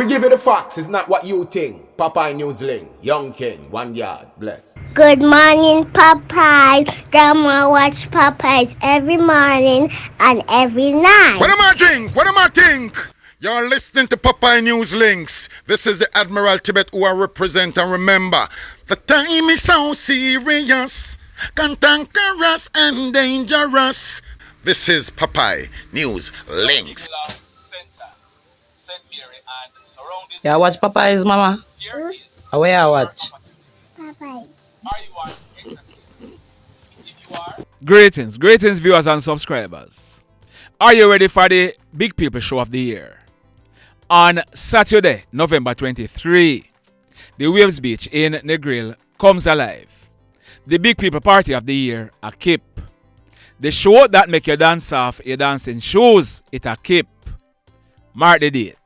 We give you the facts, it's not what you think. Popeye Newsling, Young King, 1 yard, bless. Good morning, Popeye. Grandma watch Popeyes every morning and every night. What am I think? What am I think? You're listening to Popeye News Links. This is the Admiral Tibet who I represent, and remember, the time is so serious, cantankerous and dangerous. This is Popeye News Links. Yeah, watch Popeyes, mama. Where you watch? Popeye. Greetings, viewers and subscribers. Are you ready for the Big People Show of the year? On Saturday, November 23, the Waves Beach in Negril comes alive. The Big People Party of the year, Akeam. The show that make you dance off your dancing shoes, it Akeam. Mark the date.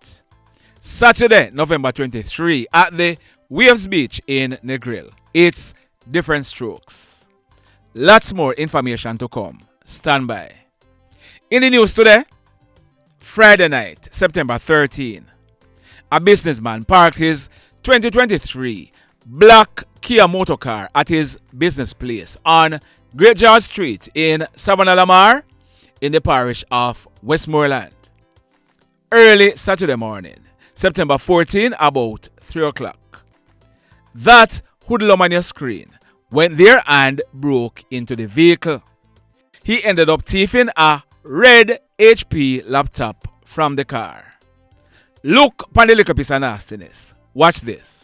Saturday, November 23 at the Waves Beach in Negril. It's different strokes. Lots more information to come. Stand by. In the news today, Friday night, September 13, a businessman parked his 2023 black Kia motorcar at his business place on Great George Street in Savannah Lamar in the parish of Westmoreland. Early Saturday morning, September 14, about 3 o'clock. That hoodlum on your screen went there and broke into the vehicle. He ended up thieving a red HP laptop from the car. Look upon the little piece of nastiness. Watch this.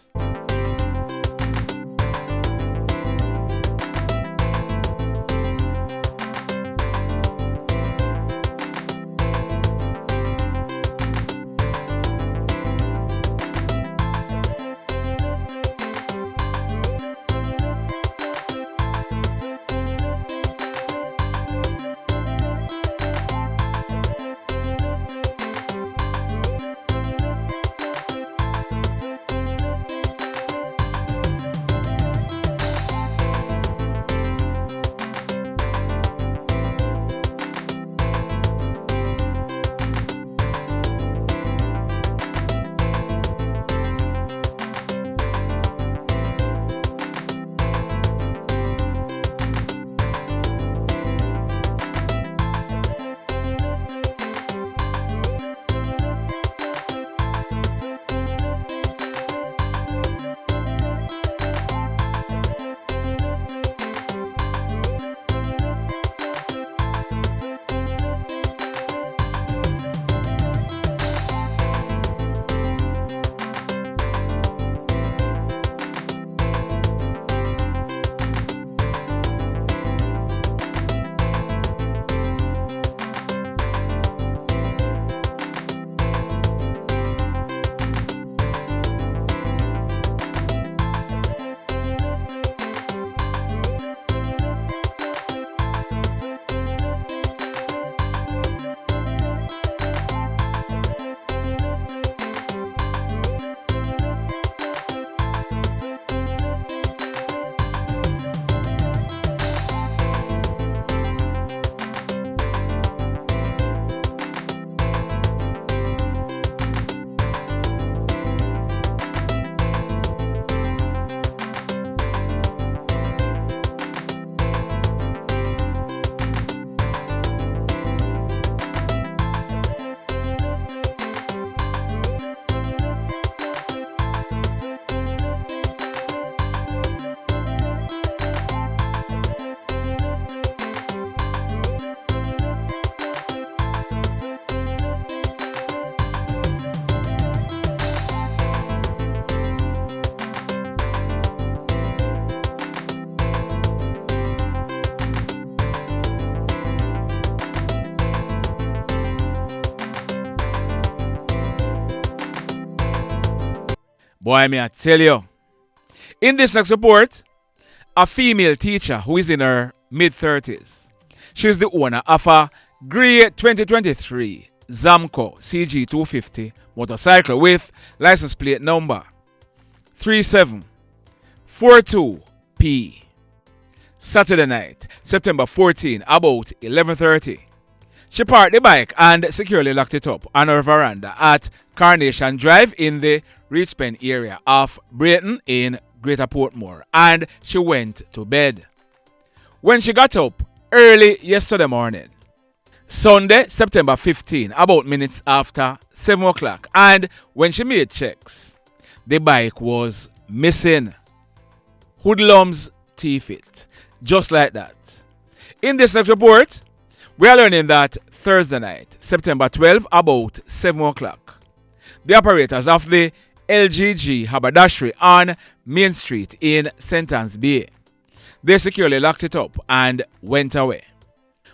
Boy, may I tell you. In this next report, a female teacher who is in her mid-30s. She's the owner of a grey 2023 Zamco CG250 motorcycle with license plate number 3742P. Saturday night, September 14, about 11:30. She parked the bike and securely locked it up on her veranda at Carnation Drive in the Reachpen area of Brayton in Greater Portmore, and she went to bed. When she got up early yesterday morning, Sunday, September 15, about minutes after 7 o'clock, and when she made checks, the bike was missing. Hoodlums thief it, just like that. In this next report, we are learning that Thursday night, September 12, about 7 o'clock, the operators of the LGG Haberdashery on Main Street in St. Anne's Bay, they securely locked it up and went away.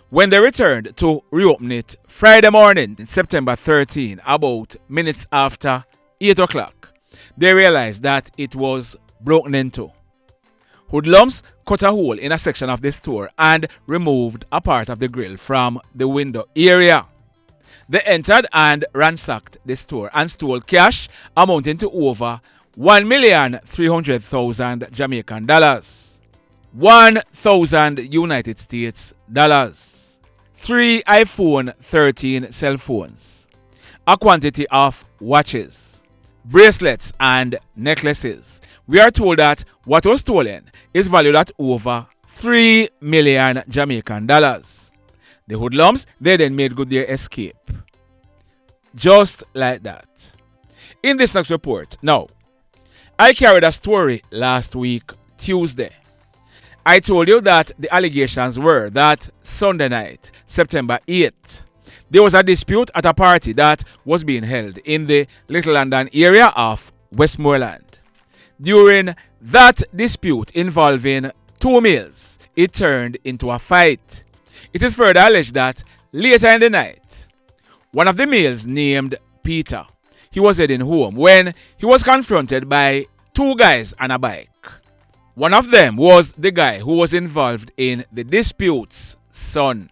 When they returned to reopen it Friday morning, September 13, about minutes after 8 o'clock, they realized that it was broken into. Hoodlums cut a hole in a section of the store and removed a part of the grill from the window area. They entered and ransacked the store and stole cash amounting to over 1,300,000 Jamaican dollars, 1,000 United States dollars, 3 iPhone 13 cell phones, a quantity of watches, bracelets and necklaces. We are told that what was stolen is valued at over 3 million Jamaican dollars. The hoodlums, they then made good their escape. Just like that. In this next report, now, I carried a story last week, Tuesday. I told you that the allegations were that Sunday night, September 8th, there was a dispute at a party that was being held in the Little London area of Westmoreland. During that dispute involving two males, it turned into a fight. It is further alleged that later in the night, one of the males named Peter, he was heading home when he was confronted by two guys on a bike. One of them was the guy who was involved in the dispute's son.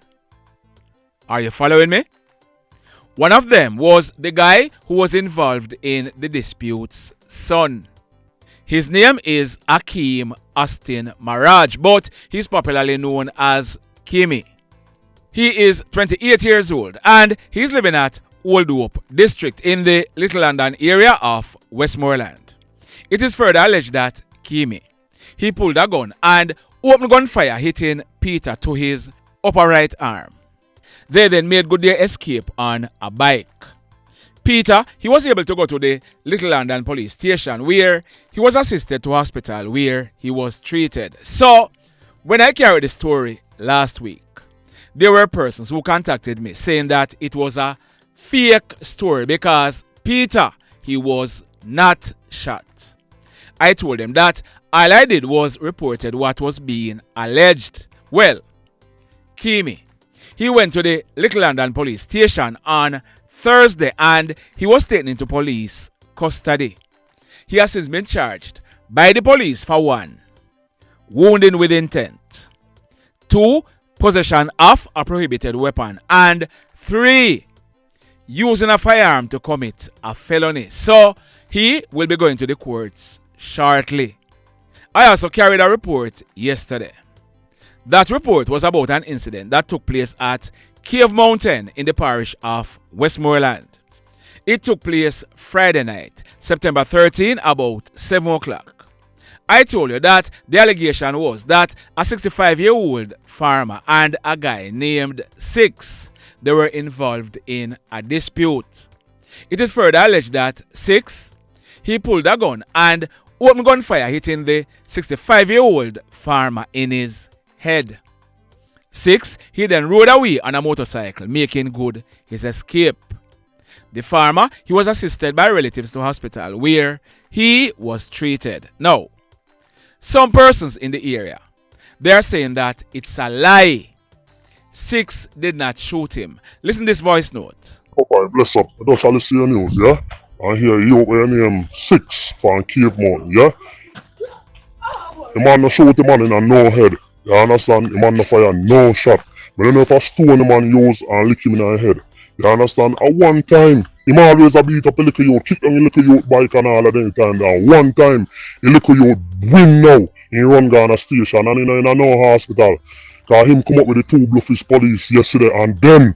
Are you following me? One of them was the guy who was involved in the dispute's son. His name is Akeam Austin Maragh, but he's popularly known as Kemi. He is 28 years old and he's living at Old Hope District in the Little London area of Westmoreland. It is further alleged that Kemi, he pulled a gun and opened gunfire hitting Peter to his upper right arm. They then made good their escape on a bike. Peter, he was able to go to the Little London police station where he was assisted to hospital where he was treated. So, when I carried the story last week, there were persons who contacted me saying that it was a fake story because Peter, he was not shot. I told them that all I did was reported what was being alleged. Well, Kemi, he went to the Little London police station on Thursday and he was taken into police custody. He has since been charged by the police for 1, wounding with intent, 2, possession of a prohibited weapon, and 3, using a firearm to commit a felony. So he will be going to the courts shortly. I also carried a report yesterday. That report was about an incident that took place at Cave Mountain in the parish of Westmoreland. It took place Friday night, September 13, about 7 o'clock. I told you that the allegation was that a 65-year-old farmer and a guy named Six, they were involved in a dispute. It is further alleged that Six, he pulled a gun and opened gunfire hitting the 65-year-old farmer in his head. Six, he then rode away on a motorcycle, making good his escape. The farmer, he was assisted by relatives to hospital where he was treated. Now, some persons in the area, they are saying that it's a lie. Six did not shoot him. Listen to this voice note. Papa, bless up. I just listen to your news, yeah? And here you up your name 6 from Cave Mountain, yeah? The man no shoot the man in a no head. You understand? The man no fire no shot. But I don't know if a stone the man use and lick him in the head. You understand? At one time, him always a beat up a little youth, kick down a little youth bike and all of them time. And one time, a little youth win now. He run down a station and in a no hospital. Cause him come up with the 2 Bluefish police yesterday and then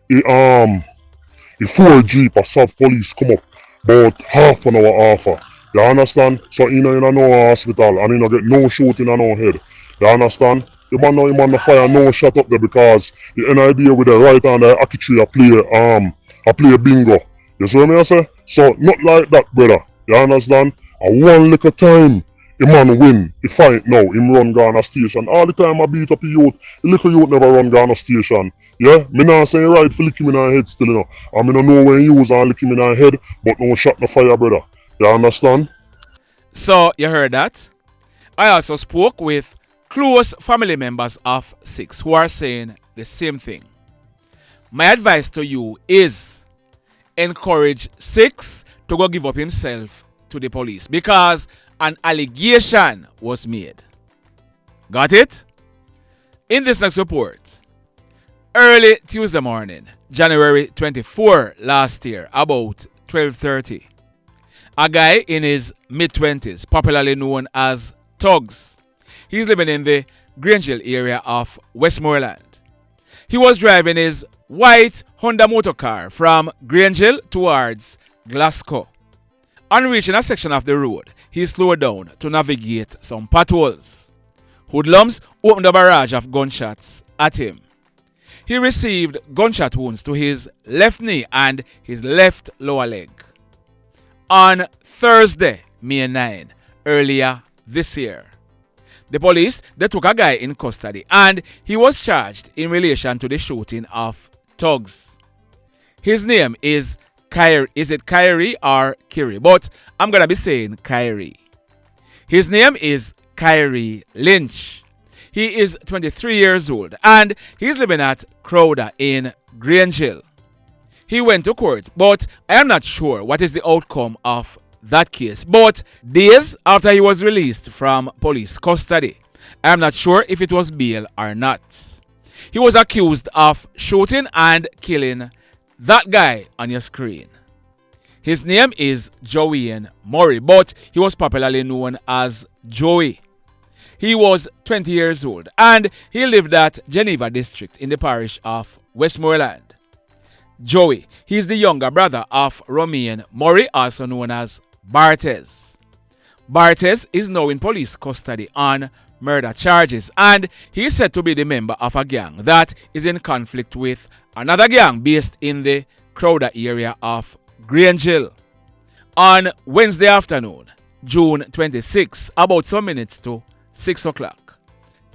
the 4 Jeep a South police come up about half an hour after. You understand? So in a no hospital and he no get no shooting on no head. You understand? The man no fire no shot up there because the NIB with the right hand Akeam a play bingo. You see what I say? So not like that, brother. You understand? And one little time the man win, he fight now, him run Ghana station. All the time I beat up the youth, the little youth never run Ghana station. Yeah, me not saying right for lick him in the head still, you know. I mean I know when you use and lick him in the head, but no shot no fire, brother. You understand? So, you heard that? I also spoke with close family members of 6 who are saying the same thing. My advice to you is encourage 6 to go give up himself to the police because an allegation was made. Got it? In this next report, early Tuesday morning, January 24 last year, about 12:30, a guy in his mid-20s, popularly known as Tugs, he's living in the Grange area of Westmoreland. He was driving his white Honda motor car from Grange towards Glasgow. On reaching a section of the road, he slowed down to navigate some potholes. Hoodlums opened a barrage of gunshots at him. He received gunshot wounds to his left knee and his left lower leg. On Thursday, May 9, earlier this year, the police they took a guy in custody and he was charged in relation to the shooting of Tugs. His name is Kyree. Is it Kyree or Kyree? But I'm gonna be saying Kyree. His name is KlLLNG. He is 23 years old and he's living at Crowder in Grange. He went to court, but I am not sure what is the outcome of that case. But days after he was released from police custody, I am not sure if it was bail or not. He was accused of shooting and killing that guy on your screen. His name is Jowayne Murray, but he was popularly known as Joey. He was 20 years old and he lived at Geneva district in the parish of Westmoreland. Joey, he is the younger brother of Romain Murray, also known as Barthez. Barthez is now in police custody on murder charges and he is said to be the member of a gang that is in conflict with another gang based in the Crowder area of Grange. On Wednesday afternoon, June 26, about some minutes to 6 o'clock,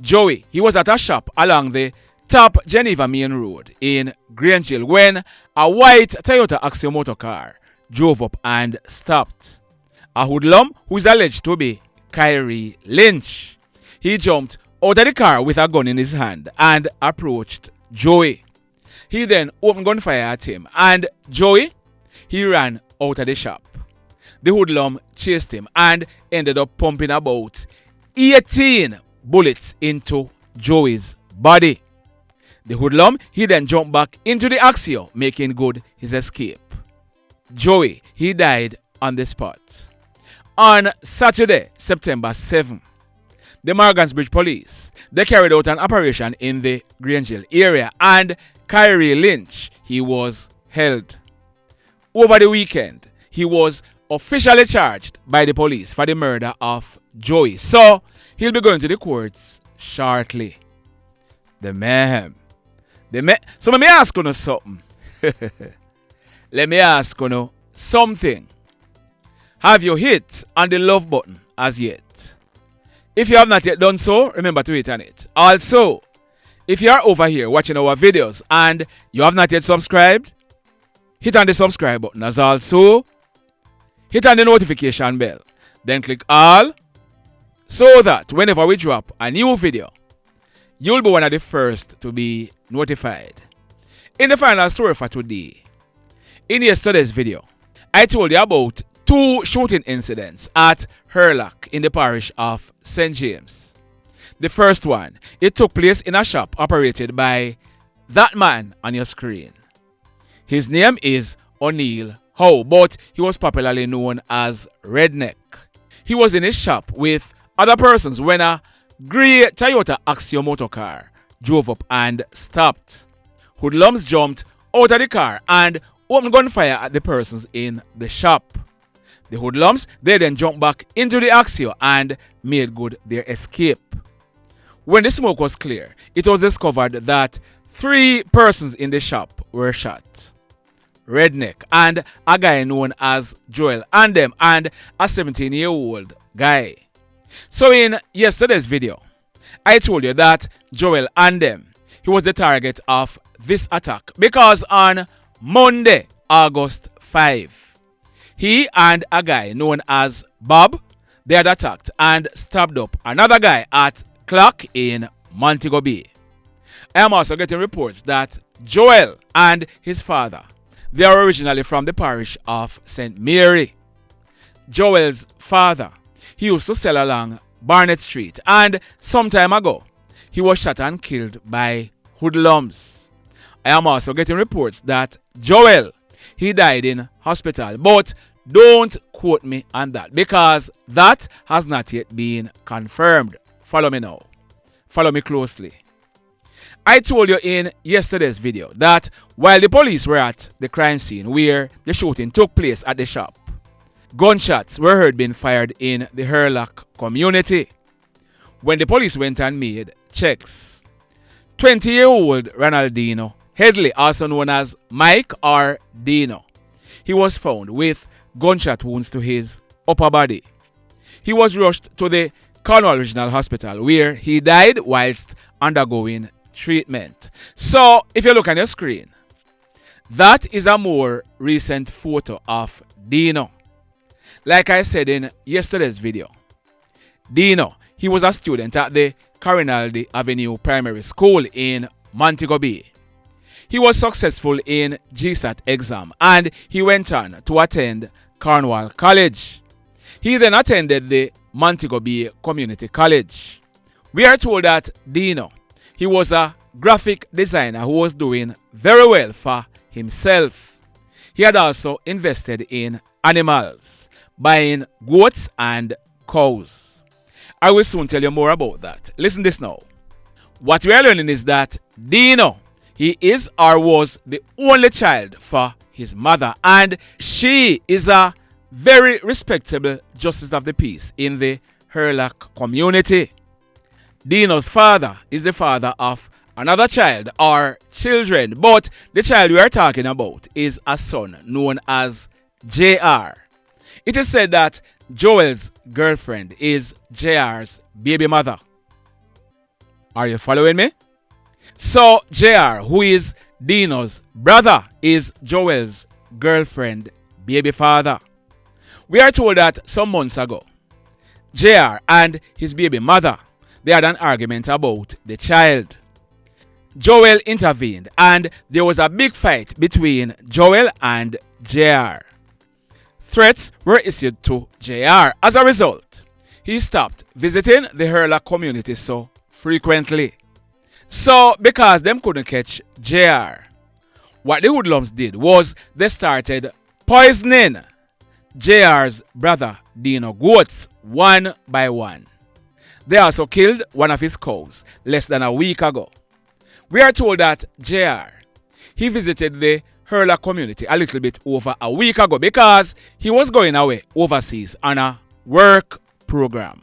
Joey, he was at a shop along the top Geneva Main Road in Grange when a white Toyota Axiom motor car drove up and stopped. A hoodlum who is alleged to be KlLLNG. He jumped out of the car with a gun in his hand and approached Joey. He then opened gunfire at him and Joey, he ran out of the shop. The hoodlum chased him and ended up pumping about 18 bullets into Joey's body. The hoodlum, he then jumped back into the Axio, making good his escape. Joey, he died on the spot. On Saturday, September 7, the Maragh Bridge police, they carried out an operation in the Grange area and KlLLNG, he was held. Over the weekend, he was officially charged by the police for the murder of Joey. So, he'll be going to the courts shortly. The mayhem. So let me ask you something. Let me ask you something. Have you hit on the love button as yet? If you have not yet done so, remember to hit on it. Also, if you are over here watching our videos and you have not yet subscribed, hit on the subscribe button as also hit on the notification bell. Then click all so that whenever we drop a new video, you'll be one of the first to be notified. In the final story for today, in yesterday's video, I told you about 2 shooting incidents at Hurlock in the parish of St. James. The first one, it took place in a shop operated by that man on your screen. His name is Oneil Howe, but he was popularly known as Redneck. He was in his shop with other persons when a grey Toyota Axiom motor car drove up and stopped. Hoodlums jumped out of the car and opened gunfire at the persons in the shop. The hoodlums, they then jumped back into the Axio and made good their escape. When the smoke was clear, it was discovered that 3 persons in the shop were shot. Redneck and a guy known as Joel Andem and a 17-year-old guy. So in yesterday's video, I told you that Joel Andem, he was the target of this attack because on Monday, August 5, he and a guy known as Bob, they had attacked and stabbed up another guy at Clock in Montego Bay. I am also getting reports that Joel and his father, they are originally from the parish of St. Mary. Joel's father, he used to sell along Barnett Street, and some time ago, he was shot and killed by hoodlums. I am also getting reports that Joel, he died in hospital, but don't quote me on that because that has not yet been confirmed. Follow me now. Follow me closely. I told you in yesterday's video that while the police were at the crime scene where the shooting took place at the shop, gunshots were heard being fired in the Hurlock community. When the police went and made checks, 20-year-old Ronaldinho, Headley, also known as Mike or Deno, he was found with gunshot wounds to his upper body. He was rushed to the KlLL Regional Hospital where he died whilst undergoing treatment. So if you look on your screen, that is a more recent photo of Deno. Like I said in yesterday's video, Deno, he was a student at the Ronaldinho Avenue Primary School in Montego Bay. He was successful in GSAT exam and he went on to attend Cornwall College. He then attended the Montego Bay Community College. We are told that Deno, he was a graphic designer who was doing very well for himself. He had also invested in animals, buying goats and cows. I will soon tell you more about that. Listen this now. What we are learning is that Deno, he is or was the only child for his mother, and she is a very respectable justice of the peace in the Hurlock community. Deno's father is the father of another child or children, but the child we are talking about is a son known as JR. It is said that Joel's girlfriend is JR's baby mother. Are you following me? So JR, who is Deno's brother, is Joel's girlfriend baby father. We are told that some months ago, JR and his baby mother, they had an argument about the child. Joel intervened and there was a big fight between Joel and JR. Threats were issued to JR. As a result, he stopped visiting the Hurlock community so frequently. So because them couldn't catch JR, what the hoodlums did was they started poisoning JR's brother Deno goats one by one. They also killed one of his cows less than a week ago. We are told that JR, he visited the Hurlock community a little bit over a week ago because he was going away overseas on a work program.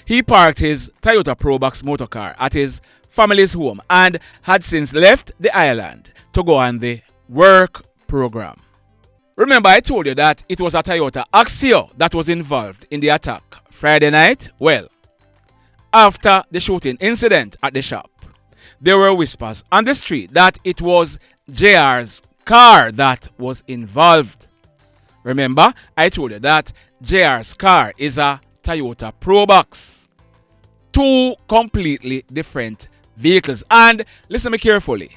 He parked his Toyota Probox motorcar at his family's home and had since left the island to go on the work program. Remember I told you that it was a Toyota Axio that was involved in the attack Friday night? Well, after the shooting incident at the shop, there were whispers on the street that it was JR's car that was involved. Remember, I told you that JR's car is a Toyota Probox. Two completely different vehicles. And listen me carefully.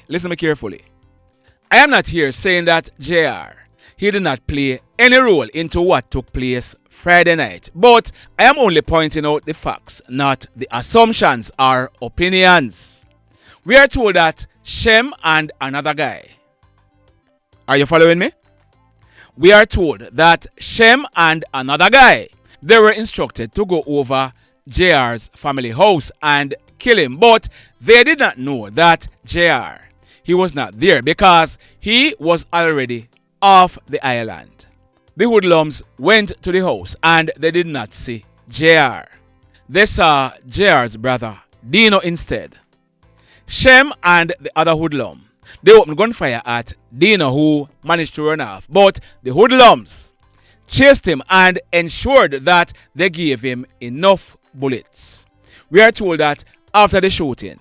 I am not here saying that JR, he did not play any role into what took place Friday night. But I am only pointing out the facts, not the assumptions or opinions. We are told that Shem and another guy. Are you following me? We are told that Shem and another guy, they were instructed to go over JR's family house and kill him. But they did not know that JR, he was not there because he was already off the island. The hoodlums went to the house and they did not see JR. They saw JR's brother, Deno, instead. Shem and the other hoodlum, they opened gunfire at Deno, who managed to run off. But the hoodlums chased him and ensured that they gave him enough bullets. We are told that after the shooting,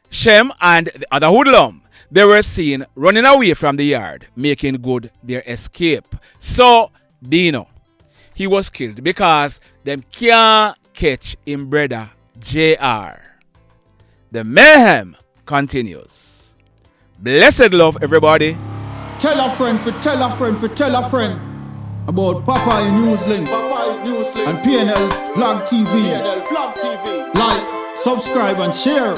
Shem and the other hoodlum, they were seen running away from the yard, making good their escape. So, Deno, he was killed because them can't catch him brother JR. The mayhem continues. Blessed love, everybody. Tell a friend for tell a friend for tell a friend about Popeye NewsLink and KlLL TV. Like, subscribe and share.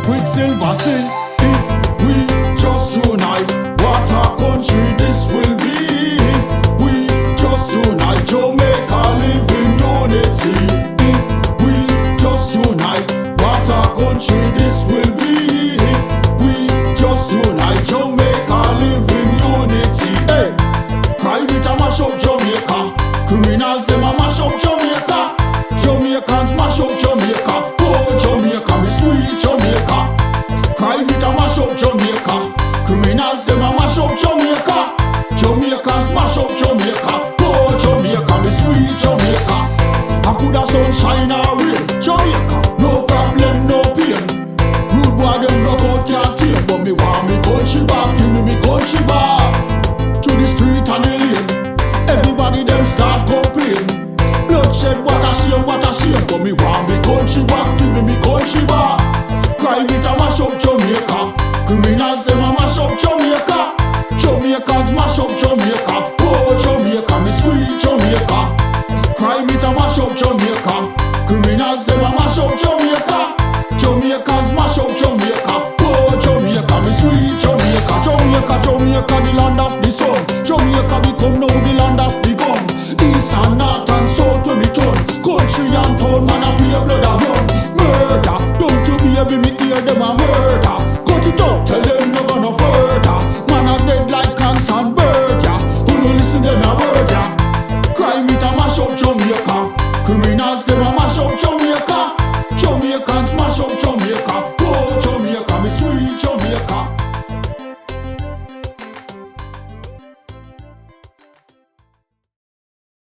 Quicksilver sing, if we just unite, what a country this will be. If we just unite, Jamaica live in unity. If we just unite, what a country this will be. If we just unite, Jamaica live in unity. Hey, crime it a mash up Jamaica. Criminals them a mash up Jamaica. Jamaicans mash up Jamaica. Oh Jamaica, me sweet Jamaica. Crime it a mash up Jamaica. Criminals them a mash up Jamaica. Jamaicans mash up Jamaica. Oh Jamaica, me sweet Jamaica. I coulda sunshine or rain. Jamaica, no problem, no pain. Rude boy them no out can't tame, but me want me country back. Give me country back. To the street and the lane. Everybody them start complain. Bloodshed, what a shame, but me want me country back. Give me country back. Crime it a mash up Jamaica. Criminals them a mash up Jamaica. Jamaicans mash up Jamaica. Oh Jamaica, me sweet Jamaica. Crime it a mash up Jamaica. Criminals them a mash up Jamaica. Jamaicans mash up Jamaica. Oh Jamaica, me sweet Jamaica. Jamaica, the land of the sun. Jamaica become now the land of the gun. East and north and south when me turn. Country and town, man a pay blood a run. Murder, don't you baby me hear them a murder. Cut it out, tell them